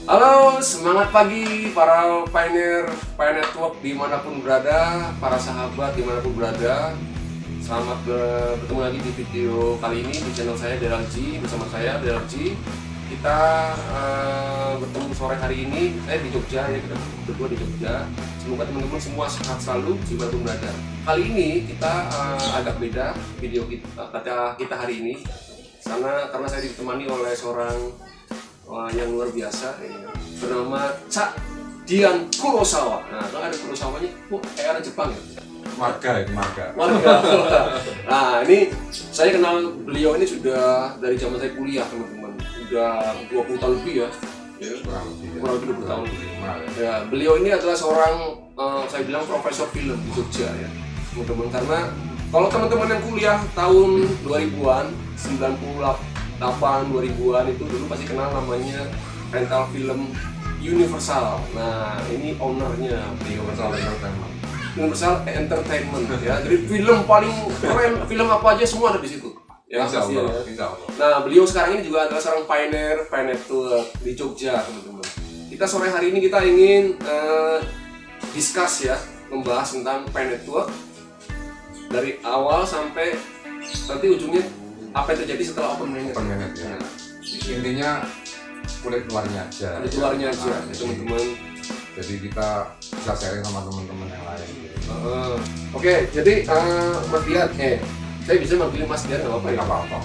Halo, semangat pagi para pioneer network dimanapun berada, para sahabat dimanapun berada. Selamat bertemu lagi di video kali ini di channel saya DLG. Bersama saya DLG. Kita bertemu sore hari ini di Jogja ya, kita berdua di Jogja. Semoga teman-teman semua sehat selalu dimanapun berada. Kali ini kita agak beda video kita hari ini, karena saya ditemani oleh seorang yang luar biasa ya, bernama Cak Dian Kurosawa. Nah, kalau ada Kurosawanya, kayak orang Jepang ya. Marga. Nah, ini saya kenal beliau ini sudah dari zaman saya kuliah, teman-teman. Udah 20 tahun lebih ya. Kurang lebih 20 tahun. Ya, beliau ini adalah seorang saya bilang profesor film di Jogja ya, teman-teman. Karena kalau teman-teman yang kuliah tahun 2000-an, 2000-an itu dulu pasti kenal namanya rental film Universal. Nah, ini ownernya Universal Entertainment ya. Jadi film paling keren, film apa aja semua ada di situ. Ya, Insya Allah. Nah, beliau sekarang ini juga adalah seorang pioneer tour di Jogja, teman-teman. Kita sore hari ini kita ingin discuss ya, membahas tentang pioneer tour dari awal sampai nanti ujungnya apa yang terjadi setelah open minute Ya. Intinya kulit luarnya aja, teman-teman. Jadi kita bisa sharing sama teman-teman yang lain. Oke, jadi Mas Dian, saya bisa manggil Mas Dian nggak apa-apa ya? Nggak apa-apa.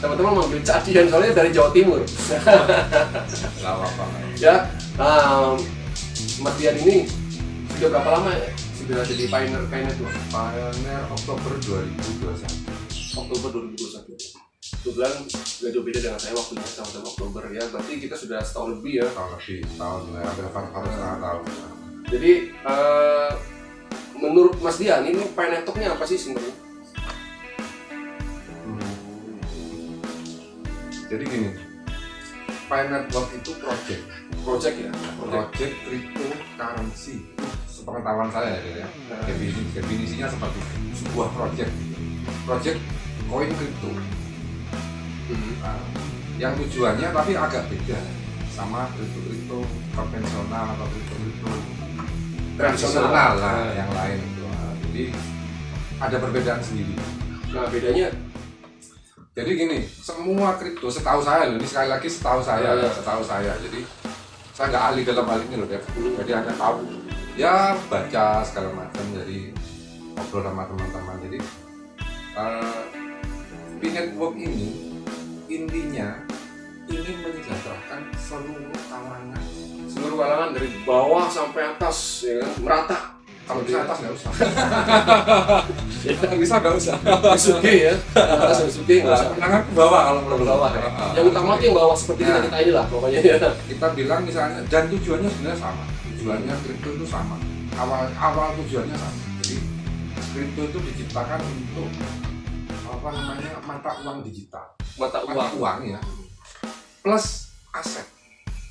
Teman-teman manggil Cak Dian soalnya dari Jawa Timur. Nggak apa-apa. Ya, Mas Dian ini sudah berapa lama ya? Sudah jadi pioneer tuh? Pioneer Oktober 2021. Oktober 2021. Kebetulan nggak jauh beda dengan saya waktunya, sama-sama Oktober ya. Berarti kita sudah setahun lebih ya. Tahun hampir setengah tahun. Jadi menurut Mas Dian ini pioneer network-nya apa sih sebenarnya? Jadi gini, Pioneer Network itu project ya. Project cryptocurrency. Sepengetahuan saya ya. Definisinya seperti sebuah project koin kripto. Nah, yang tujuannya tapi agak beda sama kripto konvensional atau kripto tradisional lah yang lain itu. Jadi ada perbedaan sendiri. Nah, bedanya jadi gini, semua kripto setahu saya loh, ini sekali lagi setahu saya. Jadi saya nggak ahli dalam hal ini loh ya. Jadi hanya tahu ya, baca segala macam, jadi ngobrol sama teman-teman. Jadi P-Network ini intinya ingin menyejahterakan seluruh kalangan dari bawah sampai atas ya kan, merata. Kalau bisa atas nggak usah. Kalau bisa nggak usah. Sugi ya, atas sugi nggak usah. Menengah ke bawah kalau Ke bawah ya. Yang utama itu yang bawah seperti kita ini lah pokoknya ya. Kita bilang misalnya, dan tujuannya sebenarnya sama. Tujuannya kripto itu sama. Awal tujuannya sama. Jadi kripto itu diciptakan untuk mata uang digital. Mata uang ya. Plus aset.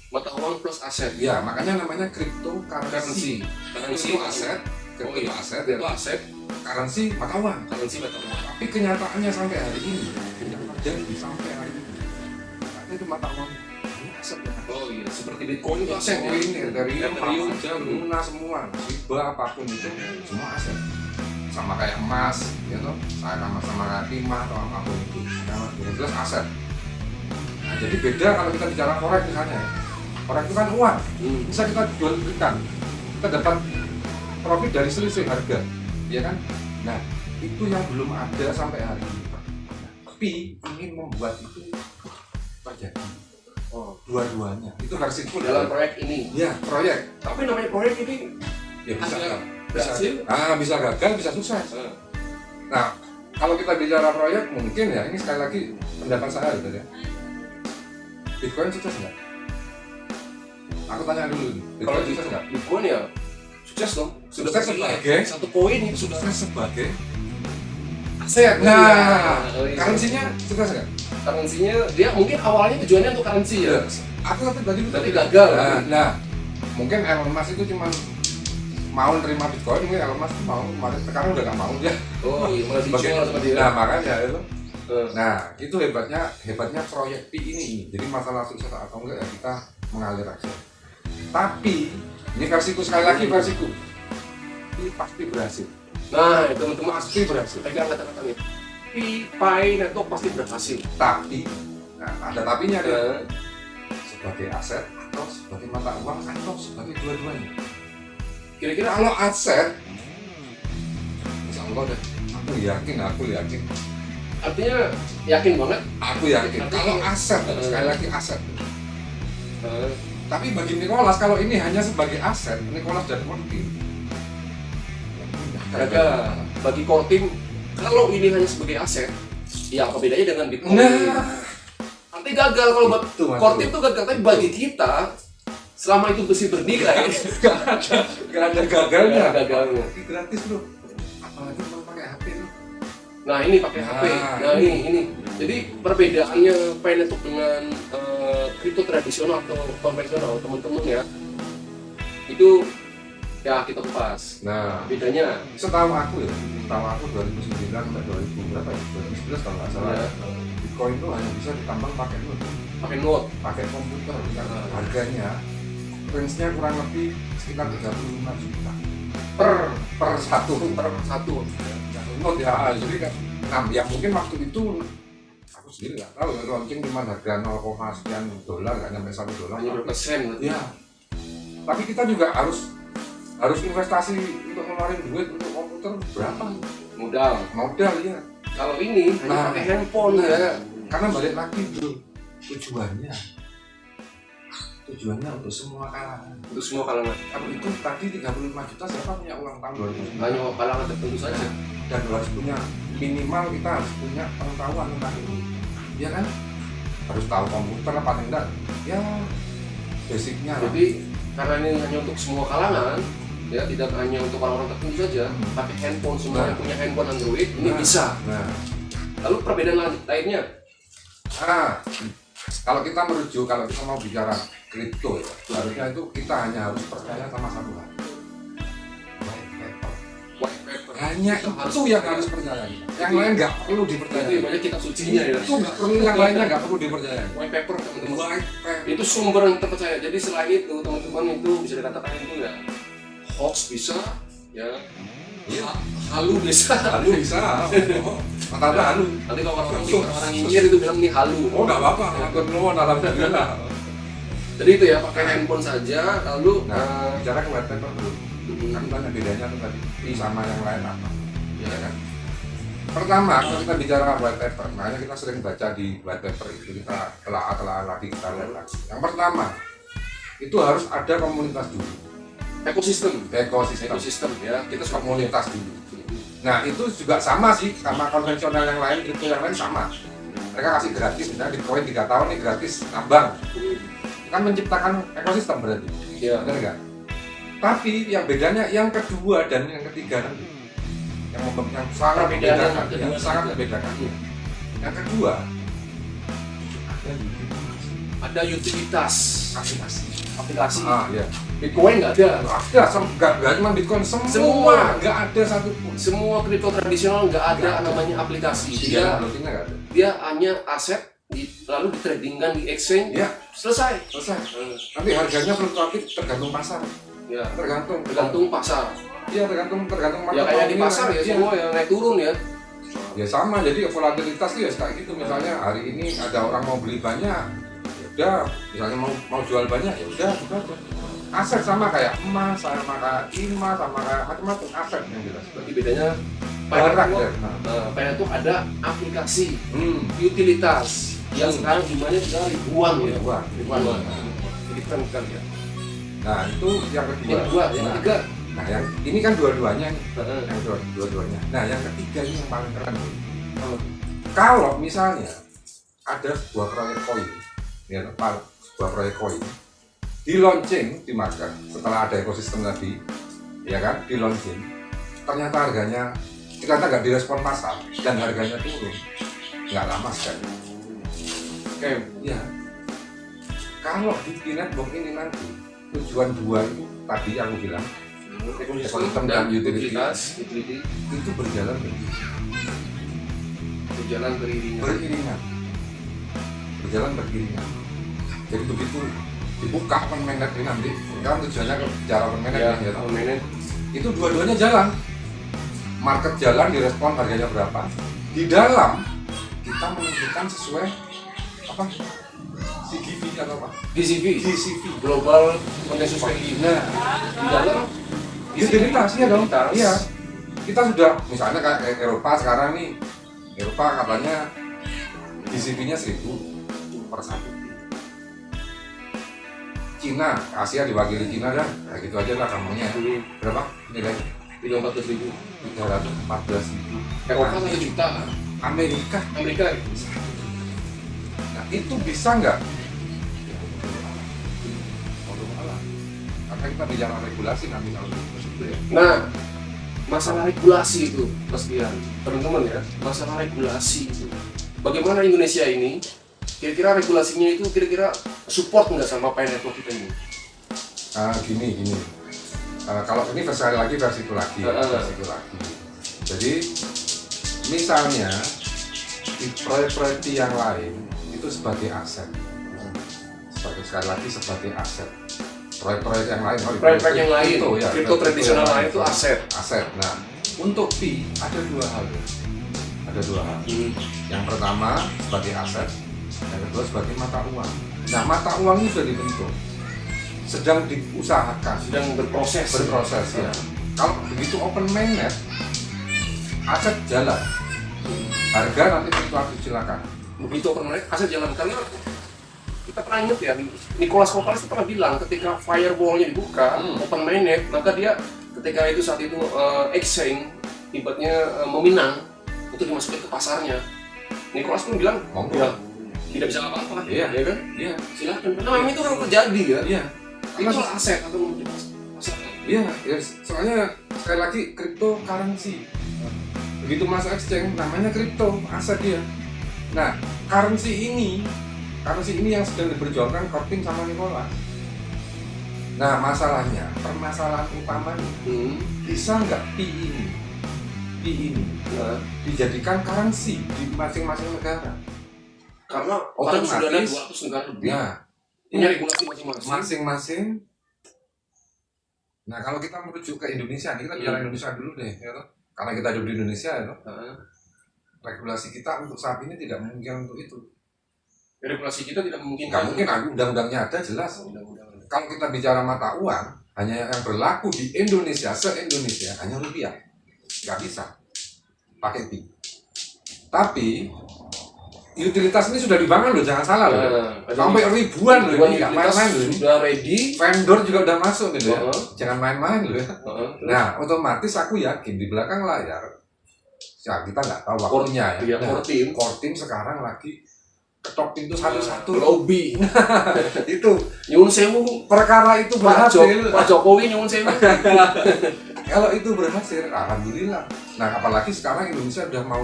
Mata uang plus aset. Ya, makanya namanya cryptocurrency. Currency aset, aset, itu aset, currency mata uang. Tapi Tapi kenyataannya sampai hari ini, itu mata uang aset ya. oh iya, seperti Bitcoin itu aset ya. Ini dari Ethereum, Luna semua, Shiba apapun itu semua aset. Sama kayak emas, ya toh, sama timah atau apapun itu, yang jelas aset. Nah, jadi beda kalau kita bicara forex misalnya. Forex itu kan uang, bisa kita jual belikan, kita dapat profit dari selisih harga, ya kan? Nah, itu yang belum ada sampai hari ini. Tapi ingin membuat itu terjadi. Dua-duanya. Itu versi dalam proyek ini. Ya, proyek. Tapi namanya proyek ini Ya bisa berhasil. bisa gagal, bisa sukses. Nah, kalau kita bicara proyek mungkin ya, ini sekali lagi pendapat saya gitu ya. Bitcoin sukses nggak? Aku tanya dulu, Bitcoin sukses nggak? Bitcoin ya sukses dong. Sudah Sukses sebagai satu koin itu sudah sebagai aset. Nah, currency-nya sukses nggak? Currency-nya dia mungkin awalnya tujuannya untuk currency ya. Aku tadi gagal. Nah, mungkin Elon Musk itu cuma mau nerima Bitcoin, mungkin Elon Musk mau kemarin, sekarang udah nggak mau dia. Oh iya, malah dijual sama dia. Nah, makanya itu Nah, itu hebatnya proyek P ini. Jadi masalah sukses atau enggak ya kita mengalir aja. Tapi ini versiku, sekali lagi versiku, ini pasti berhasil. Nah, teman-teman Pasti berhasil. pegang kata-kata ini. Pi Network pasti berhasil. Tapi, nah ada tapinya Nah, deh. Sebagai aset atau sebagai mata uang atau sebagai dua-duanya. kira-kira Kalau aset, insya Allah deh. Aku yakin. artinya yakin banget. Aku yakin. Kalau aset, sekali lagi aset. Tapi bagi Nicholas, kalau ini hanya sebagai aset, Nicholas dan Kortim, Ada bagi core team, kalau ini hanya sebagai aset, ya apa bedanya dengan Bitcoin? nah, Nanti gagal kalau buat itu, Mas core Bro. team itu gagal, tapi bagi kita selama itu bersih bernilai, Gak ada gagalnya. Gak ada gagalnya. Ini gratis bro. Apalagi kalau pakai HP bro. Nah ini pakai HP. Nah ini. Jadi perbedaannya Pi Network dengan kripto tradisional atau konvensional teman-teman ya, itu ya kita kupas. Nah, Bedanya, setahu aku 2009 sampai 2000 berapa ya? 2011 kalau nggak salah. Ya. Bitcoin itu hanya bisa ditambang pakai note, pakai note. pakai komputer. Karena harganya range-nya kurang lebih sekitar 35 juta per satu note ya. Jadi kan, nah yang mungkin waktu itu aku sendiri nggak tahu ya, launching cuma harga 0, sekian dolar, nggak nyampe $1. Hanya berapa sen berarti? Ya, tapi kita juga harus investasi untuk ngeluarin duit untuk komputer berapa modal ya. Kalau ini hanya Nah, pakai handphone ya. Karena balik lagi bro, tujuannya untuk semua kalangan. Untuk semua kalangan. Kalau itu tadi 35 juta, siapa punya uang tahun 2009? Hanya kalangan tertentu saja. Dan harus punya minimal, kita harus punya pengetahuan tentang itu, ya kan? Harus tahu komputer apa enggak? Ya basicnya lah. Jadi karena ini hanya untuk semua kalangan, ya tidak hanya untuk orang-orang tertentu saja, pakai handphone, semua yang punya handphone Android ini bisa. Nah, Lalu perbedaan lainnya, kalau kita mau bicara kripto ya, harusnya itu kita hanya harus percaya sama satu hal. white paper. Hanya itu yang harus percaya. Yang lain nggak perlu dipercaya. Itu banyak kitab sucinya ya. Itu nggak perlu, yang lainnya nggak perlu dipercaya. White paper teman-teman. White paper. Itu sumber yang terpercaya. Jadi selain itu teman-teman itu bisa dikatakan itu ya hoax bisa, ya halu bisa. Halu bisa. Kata halu. Nanti kalau orang nyinyir itu bilang ini halu. Oh nggak apa-apa. Matur nuwun, alhamdulillah. Jadi itu ya pakai handphone saja. Lalu Nah, bicara ke white paper dulu. Kan banyak bedanya tuh tadi sama yang lain apa? Ya kan? Pertama, kalau kita bicara white paper, makanya kita sering baca di white paper itu, kita telah lagi, kita lihat lagi. Yang pertama, itu harus ada komunitas dulu. ekosistem ya, kita suka Komunitas dulu. Nah, itu juga sama sih, sama konvensional yang lain, kripto yang lain sama. Mereka kasih gratis, misalnya Bitcoin 3 tahun nih gratis tambang. Kan menciptakan ekosistem berarti. ya. Benar nggak? Tapi yang bedanya yang kedua dan yang ketiga nanti, yang sangat membedakan, yang sangat membedakan. Yang kedua, Ada utilitas aplikasi. ya. Bitcoin nggak ada. Nggak cuma Bitcoin, semua nggak ada satupun. Semua kripto tradisional nggak ada Nggak ada. namanya aplikasi. Dia nggak ada. Dia hanya aset lalu ditradingkan di exchange. Ya, Selesai. Tapi harganya fluktuatif tergantung pasar. Ya, Tergantung pasar. Iya, tergantung Ya kayak di pasar ya, Iya. semua yang naik turun ya. Ya sama, jadi volatilitas itu ya kayak gitu. Misalnya hari ini ada orang mau beli banyak, ya udah. Misalnya mau jual banyak, ya udah gitu aja. Aset sama kayak emas, sama kayak timah, sama kayak macam-macam aset yang jelas. Berarti bedanya Barang ya. Pi Network ada aplikasi utilitas yang sekarang jumlahnya sudah ribuan ya. Ribuan. Jadi keren ya. Nah itu yang kedua. Yang ketiga. Nah yang ini kan dua-duanya nih. Yang dua-duanya. Nah yang ketiga ini yang paling keren. Kalau misalnya ada sebuah proyek koin, ya sebuah proyek koin di launching di market setelah ada ekosistem tadi, ya kan, di launching, ternyata harganya nggak direspon pasar dan harganya turun, nggak lama sekali. Oke, ya. Kalau di Pi Network ini nanti tujuan dua itu tadi yang aku bilang, ekosistem dan utility itu berjalan beriringan. Berjalan beriringan. Jadi begitu dibuka open mainnet ini nanti, kan tujuannya ke bicara open mainnet Ya, ya, mainnet. itu dua-duanya jalan, market jalan, direspon harganya berapa, di dalam kita menentukan sesuai apa CGV atau apa GCV, GCV Global Consensus Value. nah Di dalam utilitas ya dong, utilitas. iya kita sudah misalnya kayak Eropa sekarang nih, Eropa katanya GCV-nya 1000 per 1. Cina, Asia diwakili Cina dah, nah gitu aja lah kamunya. Berapa nilainya? 314.000. 314.000. Eropa 1 juta. Amerika. Amerika. Nah itu bisa nggak? Karena kita bicara regulasi nanti kalau itu ya. Nah, masalah regulasi itu, Mas Dian, teman-teman ya, masalah regulasi itu. Bagaimana Indonesia ini? Kira-kira regulasinya itu kira-kira support nggak sama Pi Network kita ini? Gini. Kalau ini versi itu lagi. Jadi misalnya di proyek-proyek yang lain itu sebagai aset, sebagai aset. Proyek-proyek yang lain, Proyek-proyek yang lain, ya, kripto tradisional lain itu aset. Nah, untuk Pi ada dua hal. Yang pertama sebagai aset, yang kedua sebagai mata uang. Nah, mata uang ini sudah dibentuk, sedang diusahakan, Sedang berproses ya. Kalau begitu open mainnet, aset jalan, harga nanti fluktuatif silakan. Begitu open mainnet, aset jalan. Karena kita pernah ingat ya, Nicholas Koparas pernah bilang ketika firewall-nya dibuka, open mainnet, maka dia ketika itu saat itu exchange ibaratnya meminang untuk dimasukin ke pasarnya. Nicholas pun bilang, ya, tidak bisa apa-apa, Iya. ya kan? Iya, Silakan. Karena memang itu kan terjadi ya. iya. Itu aset atau menjadi pasar. Iya, ya, soalnya sekali lagi cryptocurrency. Begitu masuk exchange namanya crypto, aset dia. Nah, currency ini yang sedang diperjuangkan Kortin sama Nicholas. Nah, permasalahan utamanya, bisa nggak Pi ini dijadikan currency di masing-masing negara? Karena Otomatis sudah ada 200 negara lebih. Ya, Punya regulasi masing-masing. masing-masing. Nah, kalau kita merujuk ke Indonesia, kita bicara Indonesia dulu deh, ya toh? Karena kita hidup di Indonesia, ya toh? Regulasi kita untuk saat ini tidak memungkinkan untuk itu. Regulasi kita tidak memungkinkan. Nggak mungkin, undang-undangnya ada jelas. Kalau kita bicara mata uang, hanya yang berlaku di Indonesia, se-Indonesia, hanya rupiah. Nggak bisa pakai Pi. Tapi utilitas ini sudah dibangun loh, jangan salah loh. Sampai ribuan loh, ini nggak main-main loh. Sudah ready. Vendor juga udah masuk gitu ya. Uh-huh. Jangan main-main loh ya. Nah, otomatis aku yakin di belakang layar, ya kita nggak tahu waktunya ya. Iya, core team sekarang lagi ketok pintu satu-satu. Lobby. Itu Nyuwun sewu. perkara itu berhasil. Pak Jokowi nyuwun sewu. Kalau itu berhasil, alhamdulillah. Nah, apalagi sekarang Indonesia udah mau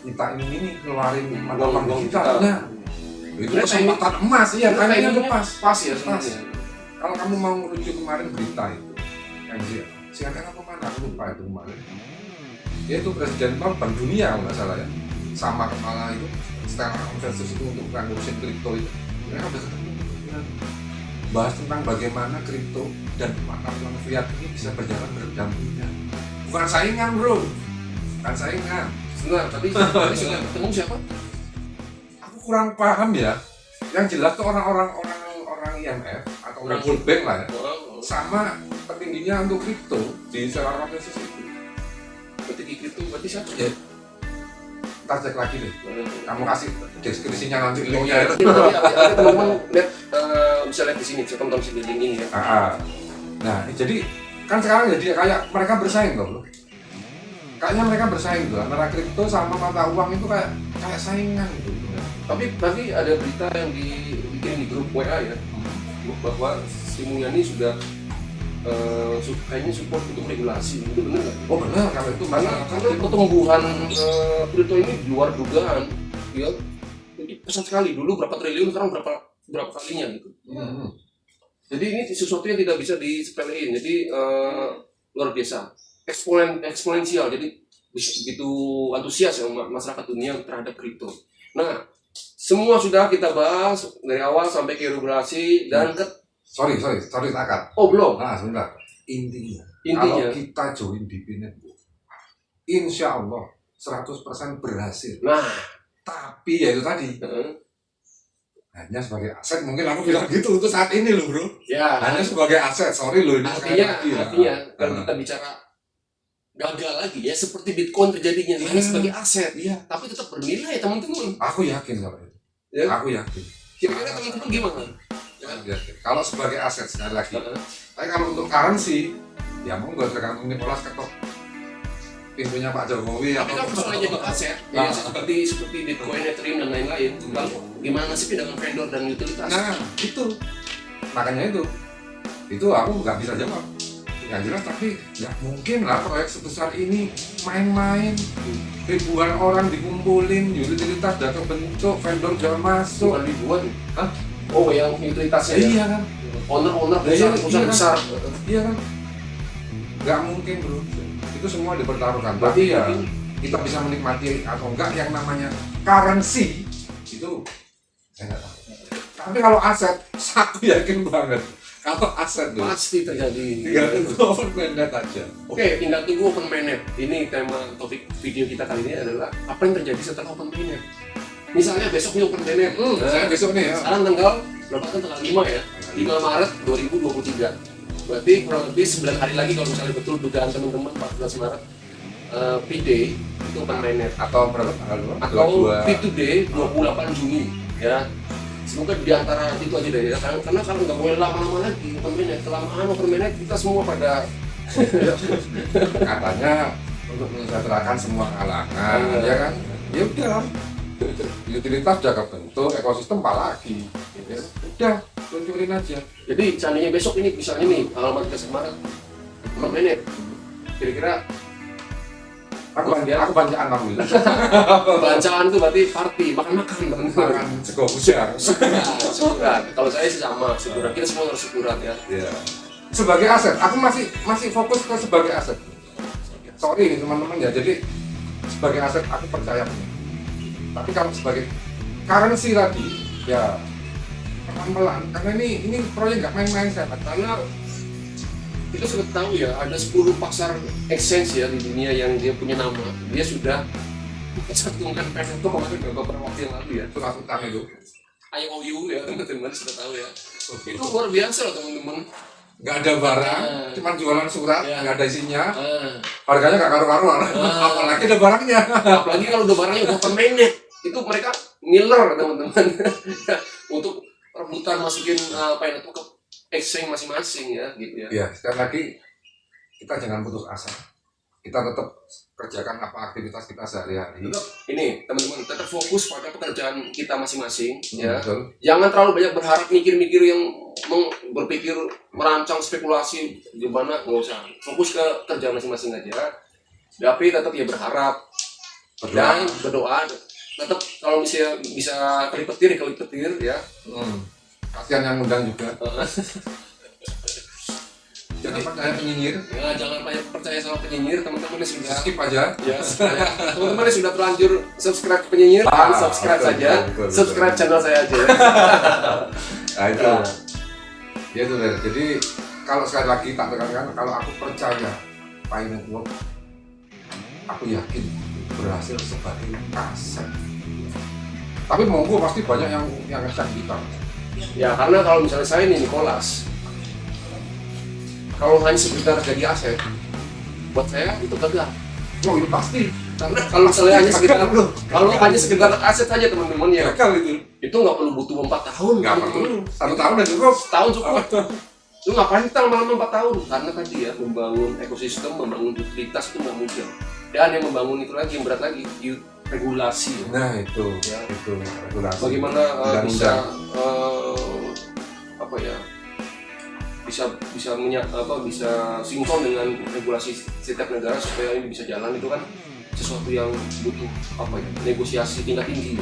kita ini keluarin mata uang digital. Nah, itu kesempatan emas ya, kayaknya itu pas ya. Kalau kamu mau merujuk kemarin berita itu, yang siapa apa mana aku lupa itu kemarin. Dia itu presiden Bank Dunia kalau nggak salah ya, sama kepala itu Stellar Consensus itu untuk ngurusin kripto itu. Mereka udah ketemu bahas tentang bagaimana kripto dan mata uang fiat ini bisa berjalan berdampingan. Bukan saingan bro, bukan saingan. Sebentar, tapi sudah ketemu siapa? Aku kurang paham ya. Yang jelas tuh orang IMF atau orang World Bank lah ya, sama petingginya untuk kripto di Stellar Consensus itu. Petinggi kripto berarti siapa? Ya, ntar cek lagi deh. Kamu kasih deskripsinya nanti Oh linknya. iya, ada teman-teman lihat bisa lihat di sini, bisa tonton di link ini ya. Nah, jadi kan sekarang jadi kayak mereka bersaing loh. Kayaknya mereka bersaing tuh antara kripto sama mata uang itu kayak saingan gitu. Tapi ada berita yang dibikin di grup WA ya, bahwa Sri Mulyani sudah kayaknya support untuk regulasi. Itu benar nggak? Oh benar, kalau itu Karena pertumbuhan kripto ini di luar dugaan, ya. Jadi pesat sekali. Dulu berapa triliun, sekarang berapa kalinya gitu. Jadi ini sesuatu yang tidak bisa disepelein. Jadi luar biasa, eksponensial. Jadi begitu antusias ya masyarakat dunia terhadap kripto. Nah, semua sudah kita bahas dari awal sampai ke regulasi dan sorry takat. oh belum. Nah sebentar, intinya Intinya. kalau kita join di Binet, insya Allah 100% berhasil. Nah, Tapi ya itu tadi, hanya sebagai aset, mungkin aku bilang gitu untuk saat ini loh bro. ya Hanya sebagai aset, sorry loh ini sekali lagi ya. artinya kalau kita bicara gagal lagi ya seperti Bitcoin terjadinya hanya sebagai aset, Iya. tapi tetap bernilai teman-teman. Aku yakin kalau itu. Ya. Aku yakin. Kira-kira teman-teman gimana? Aku yakin. Kalau sebagai aset sekali lagi. Tapi kalau untuk currency, ya monggo tergantung Nicholas ketok pintunya Pak Jokowi. Tapi kalau misalnya jadi aset, ya seperti Bitcoin, Ethereum dan lain-lain, lalu gimana nasibnya dengan vendor dan utilitas? Nah itu, makanya itu aku nggak bisa jawab. Yang jelas tapi nggak mungkin lah proyek sebesar ini main-main, ribuan orang dikumpulin, utilitas udah kebentuk, vendor udah masuk. Bukan ribuan. Hah? Oh, yang utilitasnya Iya kan? owner Iya, perusahaan iya. besar. Iya kan? Nggak mungkin bro. Itu semua dipertaruhkan. Berarti Tapi ya kita bisa menikmati atau enggak yang namanya currency itu saya nggak tahu. Tapi kalau aset, aku yakin banget. Kalau aset tuh pasti terjadi. tinggal tunggu open mainnet aja. Oke, tinggal tunggu open mainnet. Ini tema topik video kita kali ini adalah apa yang terjadi setelah open mainnet. Misalnya besok nih open mainnet. Saya besok nih ya. Sekarang tanggal berapa kan tanggal 5 ya? 5 Maret 2023. Berarti kurang lebih 9 hari lagi kalau misalnya betul dugaan teman-teman 14 Maret P-Day itu open mainnet. Atau berapa tanggal 2? Atau P2Day 28 Juni ya. Semoga di antara itu aja deh ya, karena kalau nggak boleh lama-lama lagi open mainnet, kelamaan open mainnet kita semua pada katanya untuk mensejahterakan semua kalangan, ya kan? Ya udah, utilitas udah kebentuk, ekosistem apalagi, ya udah, luncurin aja. jadi seandainya besok ini misalnya nih alamat ke Maret open mainnet, kira-kira Aku bancaan alhamdulillah. bacaan tuh berarti party, makan-makan teman-teman. Makan sego busar. Syukuran. Kalau saya sih sama, syukuran. Kita semua harus syukuran ya. Iya. Sebagai aset, aku masih fokus ke sebagai aset. Sorry nih teman-teman ya, jadi sebagai aset aku percaya punya. Tapi kalau sebagai currency tadi, ya pelan-pelan. Karena ini proyek nggak main-main saya. Karena kita sudah tahu ya, ada 10 pasar exchange ya di dunia yang dia punya nama. Dia sudah satukan pen itu kemarin beberapa waktu yang lalu ya. Surat utang itu. IOU ya teman-teman sudah tahu ya. Itu luar biasa loh teman-teman. Nggak ada barang, cuma jualan surat, Ya. nggak ada isinya. Ah. Harganya nggak karu-karuan. Apalagi ada barangnya. Apalagi kalau udah barangnya udah open mainnet, itu mereka ngiler teman-teman untuk rebutan masukin apa itu ke exchange masing-masing ya gitu ya. Ya, sekali lagi kita jangan putus asa. Kita tetap kerjakan apa aktivitas kita sehari-hari. Tetap ini teman-teman tetap fokus pada pekerjaan kita masing-masing ya. Betul. Jangan terlalu banyak berharap mikir-mikir yang berpikir merancang spekulasi gimana, nggak usah. Fokus ke kerjaan masing-masing aja. Tapi tetap ya berharap dan berdoa. Tetap kalau misalnya bisa kelip petir ya. Kasihan yang undang juga. Jangan percaya penyinyir. Ya, jangan banyak percaya sama penyinyir, teman-teman yang sudah Skip aja. ya, teman-teman yang sudah terlanjur subscribe ke penyinyir, subscribe betul, saja, betul. subscribe channel saya aja. Nah itu. Ya. Ya itu deh. Jadi kalau sekali lagi tak tekankan, kalau aku percaya Pi Network, aku yakin berhasil sebagai aset. Tapi monggo pasti banyak yang ngecat kita. Ya, karena kalau misalnya saya nih Nicholas, kalau hanya sekedar jadi aset, buat saya itu gagal. Oh itu pasti. Karena kalau misalnya hanya sekedar aset saja teman-teman ya, Gagal itu nggak perlu butuh 4 tahun. nggak perlu. 1 tahun udah cukup. Setahun cukup. Lu ngapain kita lama-lama 4 tahun? Karena tadi ya membangun ekosistem, membangun utilitas itu nggak mudah. Dan yang membangun itu lagi yang berat lagi, regulasi. Nah itu, Ya. itu regulasi. Bagaimana bisa bisa sinkron dengan regulasi setiap negara supaya ini bisa jalan, itu kan sesuatu yang butuh negosiasi tingkat tinggi.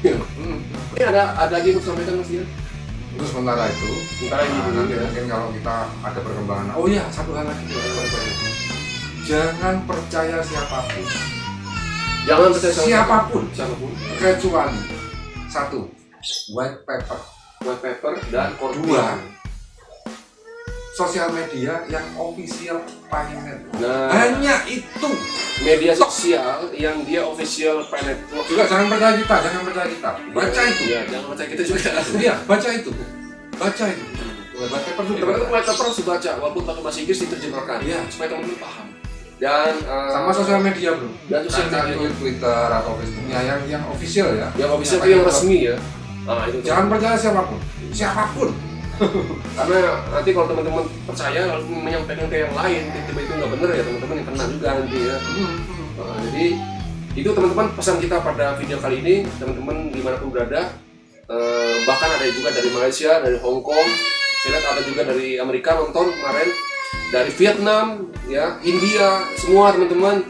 Ini ada lagi yang sampaikan Mas Dian? Itu sementara itu. Sementara ini dulu nanti ya. mungkin kalau kita ada perkembangan. Oh iya, satu hal lagi. Jangan percaya siapapun. Jangan percaya sama Siapapun. siapapun. Kecuali Satu, white paper. White paper dan core Dua, sosial media yang official Pioneer. Nah, Hanya itu. media sosial yang dia official Pi Network. Juga jangan percaya kita, jangan percaya kita. Baca itu. Ya, jangan percaya kita juga. Iya, baca itu. Baca itu. White paper itu Teman-teman white paper harus dibaca, walaupun pakai bahasa Inggris diterjemahkan. Iya. Supaya teman-teman paham. Dan sama sosial media, Bro. dan sosial Baca media itu Twitter atau Facebooknya yang official ya. yang official itu yang resmi ya. Nah, itu Jangan percaya siapapun. Siapapun. karena nanti kalau teman-teman percaya lalu menyampaikan ke yang lain tiba-tiba itu nggak benar ya teman-teman yang kena juga nanti ya. Nah, jadi itu teman-teman pesan kita pada video kali ini, teman-teman dimanapun berada, bahkan ada juga dari Malaysia, dari Hong Kong, saya lihat ada juga dari Amerika nonton kemarin, dari Vietnam, ya, India, semua teman-teman.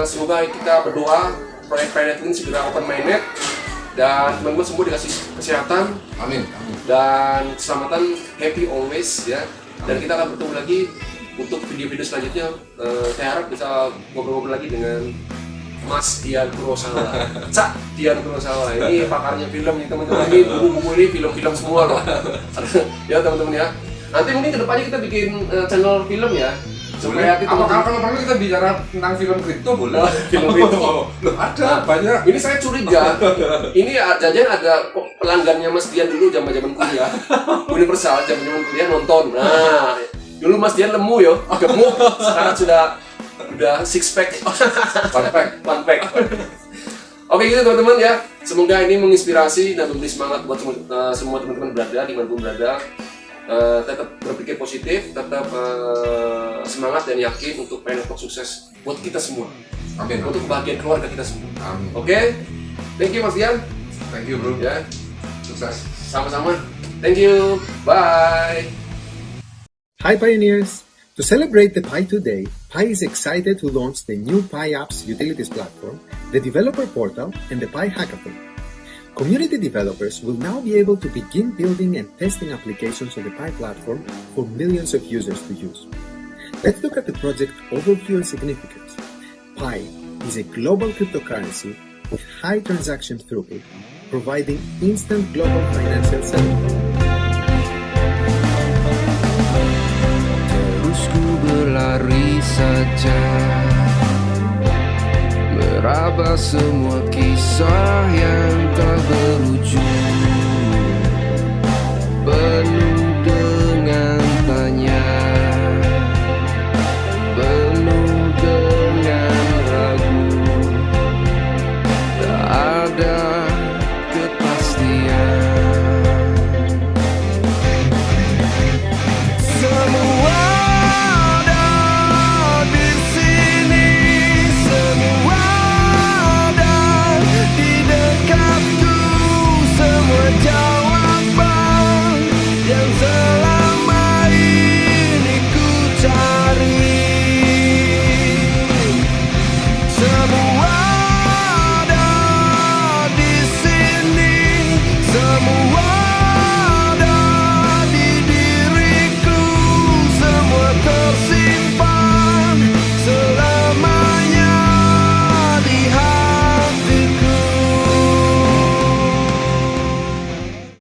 Semoga kita berdoa proyek Pi Network ini segera open mainnet dan teman-teman semua dikasih kesehatan. Amin. Dan keselamatan, happy always ya. Dan kita akan bertemu lagi untuk video-video selanjutnya. Saya harap bisa ngobrol-ngobrol lagi dengan Mas Dian Kurosawa. Cak Dian Kurosawa ini pakarnya film nih teman-teman. Ini buku-buku ini film-film semua loh. Ya teman-teman ya. Nanti mungkin kedepannya kita bikin channel film ya. Supaya kita kalau perlu kita bicara tentang film kripto boleh. Film kripto. Loh, ada banyak. Ini saya curiga. Ini jangan ada pelanggannya Mas Dian dulu zaman-zaman kuliah. Universal zaman-zaman kuliah nonton. Nah, dulu Mas Dian lemu yo, gemuk. Sekarang sudah six pack. One pack. Oke gitu teman-teman ya. Semoga ini menginspirasi dan memberi semangat buat semua teman-teman berada dimanapun berada. Tetap berpikir positif, tetap semangat dan yakin untuk Pi Network sukses buat kita semua. Amin. Untuk kebahagiaan keluarga kita semua. Amin. Oke, thank you Mas Dian. Thank you, bro. Ya, Sukses. sama-sama. Thank you. Bye. Hi Pioneers! To celebrate the Pi Today, Pi is excited to launch the new Pi Apps Utilities platform, the Developer Portal, and the Pi Hackathon. Community developers will now be able to begin building and testing applications on the Pi platform for millions of users to use. Let's look at the project overview and significance. Pi is a global cryptocurrency with high transaction throughput, providing instant global financial settlement. Terus ku berlari saja, meraba semua kisah yang tak berujung, penuh dengan tanya, penuh dengan ragu, tak ada